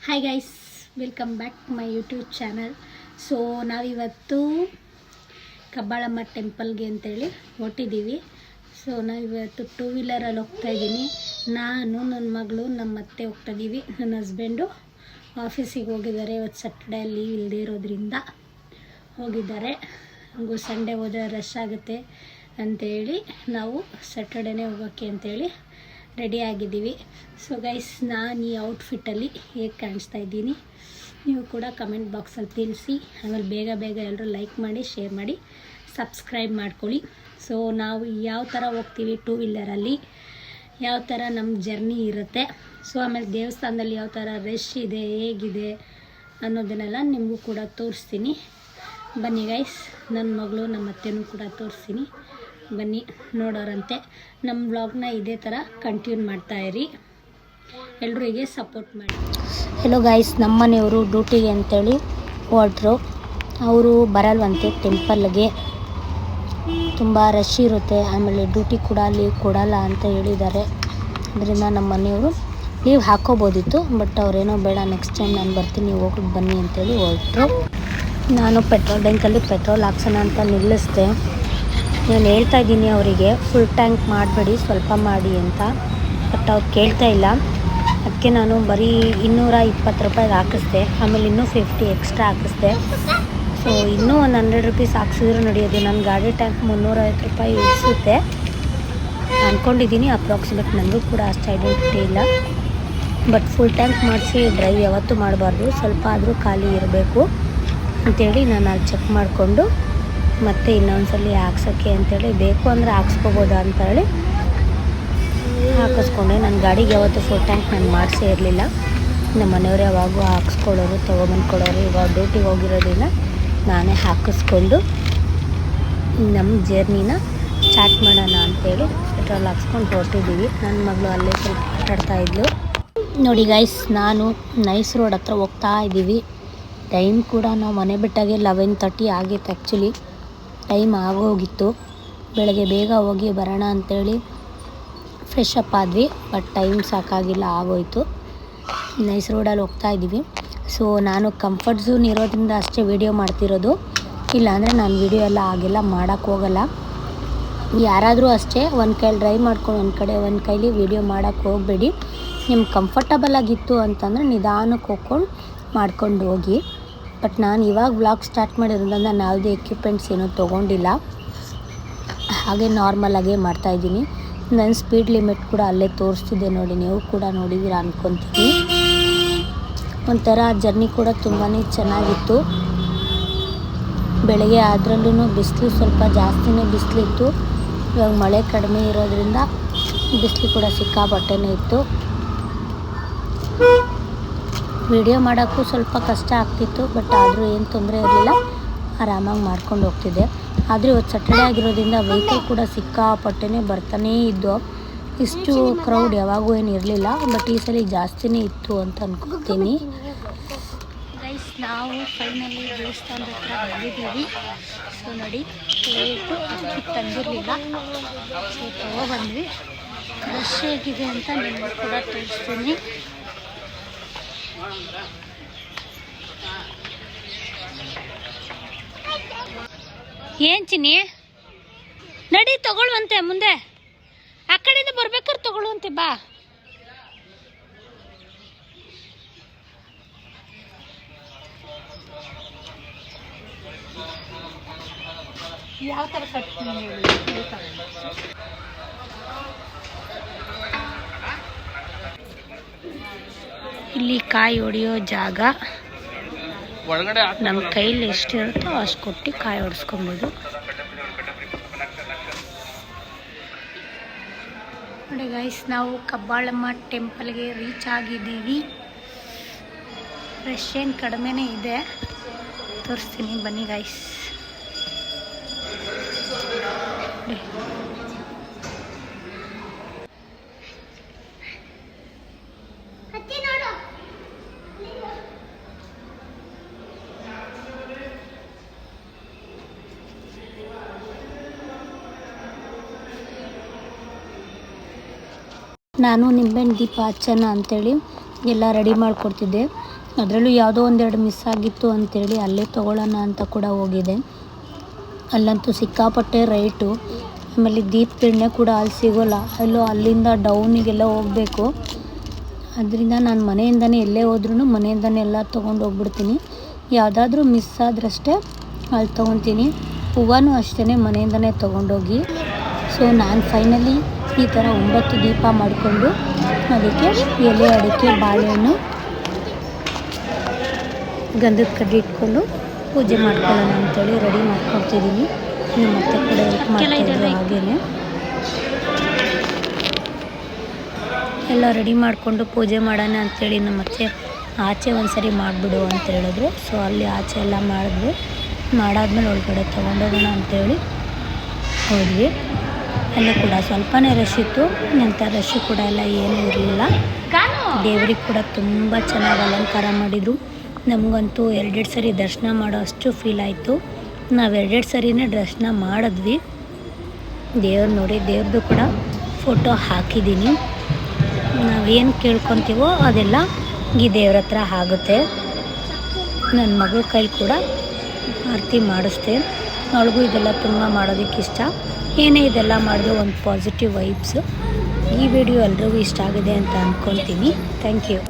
Hi guys, welcome back my YouTube channel. So ನಾವಿವತ್ತು ಕಬ್ಬಾಳಮ್ಮ ಟೆಂಪಲ್ಗೆ ಅಂತೇಳಿ ಹೊರಟಿದ್ದೀವಿ. ಸೊ ನಾವಿವತ್ತು 2 ವೀಲರಲ್ಲಿ ಹೋಗ್ತಾಯಿದ್ದೀನಿ. ನಾನು, ನನ್ನ ಮಗಳು, ನಮ್ಮ ಅತ್ತೆ ಹೋಗ್ತಾಯಿದ್ದೀವಿ. ನನ್ನ ಹಸ್ಬೆಂಡು ಆಫೀಸಿಗೆ ಹೋಗಿದ್ದಾರೆ. ಇವತ್ತು ಸ್ಯಾಟರ್ಡೇ ಲೀವ್ ಇಲ್ಲದೆ ಇರೋದ್ರಿಂದ ಹೋಗಿದ್ದಾರೆ. ಹಾಗೂ ಸಂಡೇ ಹೋದರೆ ರಶ್ ಆಗುತ್ತೆ ಅಂಥೇಳಿ ನಾವು ಸ್ಯಾಟರ್ಡೇನೇ ಹೋಗೋಕ್ಕೆ ಅಂತೇಳಿ ರೆಡಿ ಆಗಿದ್ದೀವಿ. ಸೊ ಗೈಸ್, ನಾನು ಈ ಔಟ್ಫಿಟ್ಟಲ್ಲಿ ಹೇಗೆ ಕಾಣಿಸ್ತಾ ಇದ್ದೀನಿ ನೀವು ಕೂಡ ಕಮೆಂಟ್ ಬಾಕ್ಸಲ್ಲಿ ತಿಳಿಸಿ. ಆಮೇಲೆ ಬೇಗ ಎಲ್ಲರೂ ಲೈಕ್ ಮಾಡಿ, ಶೇರ್ ಮಾಡಿ, ಸಬ್ಸ್ಕ್ರೈಬ್ ಮಾಡ್ಕೊಳ್ಳಿ. ಸೊ ನಾವು ಯಾವ ಥರ ಹೋಗ್ತೀವಿ 2 ವೀಲರಲ್ಲಿ, ಯಾವ ಥರ ನಮ್ಮ ಜರ್ನಿ ಇರುತ್ತೆ, ಸೊ ಆಮೇಲೆ ದೇವಸ್ಥಾನದಲ್ಲಿ ಯಾವ ಥರ ರಶ್ ಇದೆ, ಹೇಗಿದೆ ಅನ್ನೋದನ್ನೆಲ್ಲ ನಿಮಗೂ ಕೂಡ ತೋರಿಸ್ತೀನಿ. ಬನ್ನಿ ಗೈಸ್, ನನ್ನ ಮಗಳು, ನಮ್ಮ ಅತ್ತೆನೂ ಕೂಡ ತೋರಿಸ್ತೀನಿ. ಬನ್ನಿ ನೋಡೋರಂತೆ. ನಮ್ಮ ವ್ಲಾಗ್ನ ಇದೇ ಥರ ಕಂಟಿನ್ಯೂ ಮಾಡ್ತಾಯಿರಿ. ಎಲ್ಲರೂ ಹೀಗೆ ಸಪೋರ್ಟ್ ಮಾಡಿ. ಹೆಲೋ ಗೈಸ್, ನಮ್ಮ ಮನೆಯವರು ಡ್ಯೂಟಿಗೆ ಅಂತೇಳಿ ಹೊರಟ್ರು. ಅವರು ಬರಲ್ವಂತೆ ಟೆಂಪಲ್ಗೆ, ತುಂಬ ರಶ್ ಇರುತ್ತೆ, ಆಮೇಲೆ ಡ್ಯೂಟಿ ಕೂಡ ಲೀವ್ ಕೊಡಲ್ಲ ಅಂತ ಹೇಳಿದ್ದಾರೆ. ಅದರಿಂದ ನಮ್ಮ ಮನೆಯವರು ಲೀವ್ ಹಾಕೋಬೋದಿತ್ತು, ಬಟ್ ಅವರೇನೋ ಬೇಡ, ನೆಕ್ಸ್ಟ್ ಟೈಮ್ ನಾನು ಬರ್ತೀನಿ, ಹೋಗ್ಬಿಟ್ಟು ಬನ್ನಿ ಅಂತೇಳಿ ಹೊರಟ್ರು. ನಾನು ಪೆಟ್ರೋಲ್ ಟ್ಯಾಂಕಲ್ಲಿ ಪೆಟ್ರೋಲ್ ಹಾಕ್ಸೋಣ ಅಂತ ನಿಲ್ಲಿಸಿದೆ. ನಾನು ಹೇಳ್ತಾ ಇದ್ದೀನಿ ಅವರಿಗೆ ಫುಲ್ ಟ್ಯಾಂಕ್ ಮಾಡಬೇಡಿ, ಸ್ವಲ್ಪ ಮಾಡಿ ಅಂತ. ಬಟ್ ಅವ್ರು ಕೇಳ್ತಾ ಇಲ್ಲ. ಅದಕ್ಕೆ ನಾನು ಬರೀ 220 ರೂಪಾಯಿಗೆ ಹಾಕಿಸ್ದೆ. ಆಮೇಲೆ ಇನ್ನೂ 50 ಎಕ್ಸ್ಟ್ರಾ ಹಾಕಿಸ್ದೆ. ಸೊ ಇನ್ನೂ ಒಂದು 100 ರೂಪೀಸ್ ಹಾಕ್ಸಿದ್ರು ನಡೆಯೋದು. ನನ್ನ ಗಾಡಿ ಟ್ಯಾಂಕ್ 350 ರೂಪಾಯಿ ಇಳಿಸುತ್ತೆ ಅಂದ್ಕೊಂಡಿದ್ದೀನಿ. ಅಪ್ರಾಕ್ಸಿಮೇಟ್ ನನಗೂ ಕೂಡ ಅಷ್ಟು ಐಡೆಂಟಿಟಿ ಇಲ್ಲ. ಬಟ್ ಫುಲ್ ಟ್ಯಾಂಕ್ ಮಾಡಿಸಿ ಡ್ರೈವ್ ಯಾವತ್ತೂ ಮಾಡಬಾರ್ದು, ಸ್ವಲ್ಪ ಆದರೂ ಖಾಲಿ ಇರಬೇಕು ಅಂಥೇಳಿ ನಾನು ಅಲ್ಲಿ ಚೆಕ್ ಮಾಡಿಕೊಂಡು ಮತ್ತೆ ಇನ್ನೊಂದ್ಸಲಿ ಹಾಕ್ಸೋಕ್ಕೆ ಅಂಥೇಳಿ, ಬೇಕು ಅಂದರೆ ಹಾಕ್ಸ್ಕೋಬೋದಾ ಅಂತೇಳಿ ಹಾಕಿಸ್ಕೊಂಡೆ. ನನ್ನ ಗಾಡಿಗೆ ಯಾವತ್ತೂ ಫುಲ್ ಟ್ಯಾಂಕ್ ನಾನು ಮಾಡಿಸೇ ಇರಲಿಲ್ಲ. ನಮ್ಮ ಮನೆಯವರು ಯಾವಾಗೂ ಹಾಕ್ಸ್ಕೊಳ್ಳೋರು, ತೊಗೊಬಂದು ಕೊಡೋರು. ಇವಾಗ ಡ್ಯೂಟಿಗೆ ಹೋಗಿರೋದ್ರಿಂದ ನಾನೇ ಹಾಕಿಸ್ಕೊಂಡು ನಮ್ಮ ಜರ್ನಿನ ಸ್ಟಾರ್ಟ್ ಮಾಡೋಣ ಅಂಥೇಳಿ ಪೆಟ್ರೋಲ್ ಹಾಕ್ಸ್ಕೊಂಡು ಹೊರಟಿದ್ದೀವಿ. ನನ್ನ ಮಗಳು ಅಲ್ಲೇ ಸ್ವಲ್ಪ ಆಟಾಡ್ತಾಯಿದ್ಲು. ನೋಡಿ ಗೈಸ್, ನಾನು ನೈಸ್ ರೋಡ್ ಹತ್ರ ಹೋಗ್ತಾ ಇದ್ದೀವಿ. ಟೈಮ್ ಕೂಡ ನಾವು ಮನೆ ಬಿಟ್ಟಾಗೆ 11:30 ಆಗಿತ್ತು. ಆ್ಯಕ್ಚುಲಿ ಟೈಮ್ ಆಗೋಗಿತ್ತು. ಬೆಳಗ್ಗೆ ಬೇಗ ಹೋಗಿ ಬರೋಣ ಅಂಥೇಳಿ ಫ್ರೆಶ್ ಅಪ್ ಆದ್ವಿ, ಬಟ್ ಟೈಮ್ ಸಾಕಾಗಿಲ್ಲ, ಆಗೋಯಿತು. ನೈಸ್ ರೋಡಲ್ಲಿ ಹೋಗ್ತಾ ಇದ್ದೀವಿ. ಸೊ ನಾನು ಕಂಫರ್ಟ್ ಝೋನ್ ಇರೋದ್ರಿಂದ ಅಷ್ಟೇ ವೀಡಿಯೋ ಮಾಡ್ತಿರೋದು, ಇಲ್ಲಾಂದರೆ ನಾನು ವೀಡಿಯೋ ಎಲ್ಲ ಹಾಗೆಲ್ಲ ಮಾಡೋಕ್ಕೆ ಹೋಗಲ್ಲ. ಯಾರಾದರೂ ಅಷ್ಟೇ ಒಂದು ಕೈಲಿ ಡ್ರೈವ್ ಮಾಡ್ಕೊಂಡು ಒಂದು ಕೈಲಿ ವೀಡಿಯೋ ಮಾಡೋಕ್ಕೆ ಹೋಗಬೇಡಿ. ನಿಮ್ಗೆ ಕಂಫರ್ಟಬಲ್ ಆಗಿತ್ತು ಅಂತಂದರೆ ನಿಧಾನಕ್ಕೆ ಹೋಗ್ಕೊಂಡು ಮಾಡ್ಕೊಂಡು ಹೋಗಿ. ಬಟ್ ನಾನು ಇವಾಗ ವ್ಲಾಗ್ ಸ್ಟಾರ್ಟ್ ಮಾಡಿರೋದ್ರಿಂದ ನಾನು ಯಾವುದೇ ಎಕ್ವಿಪ್ಮೆಂಟ್ಸ್ ಏನೂ ತೊಗೊಂಡಿಲ್ಲ, ಹಾಗೆ ನಾರ್ಮಲಾಗೇ ಮಾಡ್ತಾಯಿದ್ದೀನಿ. ನನ್ನ ಸ್ಪೀಡ್ ಲಿಮಿಟ್ ಕೂಡ ಅಲ್ಲೇ ತೋರಿಸ್ತಿದ್ದೆ ನೋಡಿ, ನೀವು ಕೂಡ ನೋಡಿದ್ದೀರಾ ಅಂದ್ಕೊತೀನಿ. ಒಂಥರ ಜರ್ನಿ ಕೂಡ ತುಂಬಾ ಚೆನ್ನಾಗಿತ್ತು. ಬೆಳಗ್ಗೆ ಆದ್ರಲ್ಲೂ ಬಿಸಿಲು ಸ್ವಲ್ಪ ಜಾಸ್ತಿನೇ ಬಿಸಿಲಿತ್ತು. ಇವಾಗ ಮಳೆ ಕಡಿಮೆ ಇರೋದ್ರಿಂದ ಬಿಸಿಲು ಕೂಡ ಸಿಕ್ಕಾಪಟ್ಟೆನೇ ಇತ್ತು. ವಿಡಿಯೋ ಮಾಡೋಕ್ಕೂ ಸ್ವಲ್ಪ ಕಷ್ಟ ಆಗ್ತಿತ್ತು, ಬಟ್ ಆದರೂ ಏನು ತೊಂದರೆ ಇರಲಿಲ್ಲ, ಆರಾಮಾಗಿ ಮಾಡ್ಕೊಂಡು ಹೋಗ್ತಿದ್ದೆ. ಆದರೆ ಇವತ್ತು ಸ್ಯಾಟರ್ಡೇ ಆಗಿರೋದ್ರಿಂದ ವೆಹಿಕಲ್ ಕೂಡ ಸಿಕ್ಕಾಪಟ್ಟೆನೇ ಬರ್ತಾನೇ ಇದ್ದು. ಇಷ್ಟು ಕ್ರೌಡ್ ಯಾವಾಗೂ ಏನು ಇರಲಿಲ್ಲ, ಬಟ್ ಈ ಸಲ ಜಾಸ್ತಿನೇ ಇತ್ತು ಅಂತ ಅನ್ಕೋತೀನಿ. ಗೈಸ್, ನಾವು ಫೈನಲಿ ದೇವಸ್ಥಾನದ ಹತ್ರ ಬಂದಿದ್ದೀವಿ. ಸೊ ನೋಡಿ, ತಂದಿರಲಿಲ್ಲ, ಸೊ ತಗೊಬಂದ್ವಿ. ರಶ್ ಹೇಗಿದೆ ಅಂತ ನಿಮಗೂ ಕೂಡ ತೋರಿಸ್ತೀನಿ. ಏನು ಚಿನ್ನಿ, ನಡಿ ತಗೊಳ್ಳುವಂತೆ, ಮುಂದೆ ಆ ಕಡೆಯಿಂದ ಬರ್ಬೇಕಾದ್ರೆ ತಗೊಳ್ಳುವಂತೆ ಬಾ. ಯಾವ ಥರ ಕಟ್ತೀನಿ ಇಲ್ಲಿ ಕಾಯಿ ಹೊಡೆಯೋ ಜಾಗ. ನಮ್ಮ ಕೈಲಿ ಎಷ್ಟಿರುತ್ತೋ ಅಷ್ಟು ಕೊಟ್ಟು ಕಾಯಿ ಹೊಡೆಸ್ಕೊಬೋದು. ನೋಡಿ ಗೈಸ್, ನಾವು ಕಬ್ಬಾಳಮ್ಮ ಟೆಂಪಲ್ಗೆ ರೀಚ್ ಆಗಿದ್ದೀವಿ. ರಶ್ ಏನು ಕಡಿಮೆನೇ ಇದೆ, ತೋರಿಸ್ತೀನಿ ಬನ್ನಿ ಗೈಸ್. ನಾನು ನಿಂಬೆಹಣ್ಣು ದೀಪ ಹಚ್ಚೋಣ ಅಂಥೇಳಿ ಎಲ್ಲ ರೆಡಿ ಮಾಡಿಕೊಡ್ತಿದ್ದೆ. ಅದರಲ್ಲೂ ಯಾವುದೋ ಒಂದೆರಡು ಮಿಸ್ ಆಗಿತ್ತು ಅಂಥೇಳಿ ಅಲ್ಲೇ ತೊಗೊಳ್ಳೋಣ ಅಂತ ಕೂಡ ಹೋಗಿದೆ. ಅಲ್ಲಂತೂ ಸಿಕ್ಕಾಪಟ್ಟೆ ರೇಟು. ಆಮೇಲೆ ದೀಪ ಎಣ್ಣೆ ಕೂಡ ಅಲ್ಲಿ ಸಿಗೋಲ್ಲ, ಅಲ್ಲಿಂದ ಡೌನಿಗೆಲ್ಲ ಹೋಗಬೇಕು. ಅದರಿಂದ ನಾನು ಮನೆಯಿಂದನೇ ಎಲ್ಲೇ ಹೋದ್ರೂ ಮನೆಯಿಂದನೇ ಎಲ್ಲ ತೊಗೊಂಡು ಹೋಗ್ಬಿಡ್ತೀನಿ. ಯಾವುದಾದ್ರೂ ಮಿಸ್ ಆದ್ರಷ್ಟೇ ಅಲ್ಲಿ ತೊಗೊತೀನಿ. ಹೂವನೂ ಅಷ್ಟೇ ಮನೆಯಿಂದನೇ ತೊಗೊಂಡೋಗಿ. ಸೊ ನಾನು ಫೈನಲಿ ಈ ಥರ 9 ದೀಪ ಮಾಡಿಕೊಂಡು ಅದಕ್ಕೆ ಎಲೆ, ಅಡಿಕೆ, ಬಾಳೆಹಣ್ಣು, ಗಂಧದ ಕಡ್ಡಿ ಇಟ್ಕೊಂಡು ಪೂಜೆ ಮಾಡ್ಕೊಳ್ಳೋಣ ಅಂಥೇಳಿ ರೆಡಿ ಮಾಡ್ಕೊಡ್ತಿದ್ದೀನಿ. ನಮ್ಮ ಅತ್ತೆ ಕೂಡ ಹೆಲ್ಪ್ ಮಾಡ್ತಾಯಿದ್ರು. ಹಾಗೆಯೇ ಎಲ್ಲ ರೆಡಿ ಮಾಡಿಕೊಂಡು ಪೂಜೆ ಮಾಡೋಣ ಅಂಥೇಳಿ ನಮ್ಮ ಅತ್ತೆ ಆಚೆ ಒಂದು ಸರಿ ಮಾಡಿಬಿಡು ಅಂತ ಹೇಳಿದ್ರು. ಸೊ ಅಲ್ಲಿ ಆಚೆ ಎಲ್ಲ ಮಾಡಿದ್ವಿ. ಮಾಡಾದ್ಮೇಲೆ ಒಳಗಡೆ ತೊಗೊಂಡೋಗೋಣ ಅಂಥೇಳಿ ಹೋದ್ವಿ. ಅಲ್ಲೂ ಕೂಡ ಸ್ವಲ್ಪನೇ ರಶ್ ಇತ್ತು, ಅಂಥ ರಶ್ ಕೂಡ ಎಲ್ಲ ಏನೂ ಇರಲಿಲ್ಲ. ದೇವ್ರಿಗೆ ಕೂಡ ತುಂಬ ಚೆನ್ನಾಗಿ ಅಲಂಕಾರ ಮಾಡಿದರು. ನಮಗಂತೂ 2 ಸರಿ ದರ್ಶನ ಮಾಡೋ ಅಷ್ಟು ಫೀಲ್ ಆಯಿತು. ನಾವು 2 ಸರಿನೇ ದರ್ಶನ ಮಾಡಿದ್ವಿ. ದೇವ್ರು ನೋಡಿ, ದೇವ್ರದ್ದು ಕೂಡ ಫೋಟೋ ಹಾಕಿದ್ದೀನಿ. ನಾವೇನು ಕೇಳ್ಕೊತೀವೋ ಅದೆಲ್ಲ ಈ ದೇವ್ರ ಹತ್ರ ಆಗುತ್ತೆ. ನನ್ನ ಮಗಳ ಕೈಲಿ ಕೂಡ ಆರತಿ ಮಾಡಿಸ್ದೆ. ಅವಳಿಗೂ ಇದೆಲ್ಲ ತುಂಬ ಮಾಡೋದಕ್ಕೆ ಇಷ್ಟ. ಏನೇ ಇದೆಲ್ಲ ಮಾಡಿದ್ರು ಒಂದು ಪಾಸಿಟಿವ್ ವೈಬ್ಸು. ಈ ವಿಡಿಯೋ ಎಲ್ರಿಗೂ ಇಷ್ಟ ಆಗಿದೆ ಅಂತ ಅಂದ್ಕೊತೀನಿ. Thank you.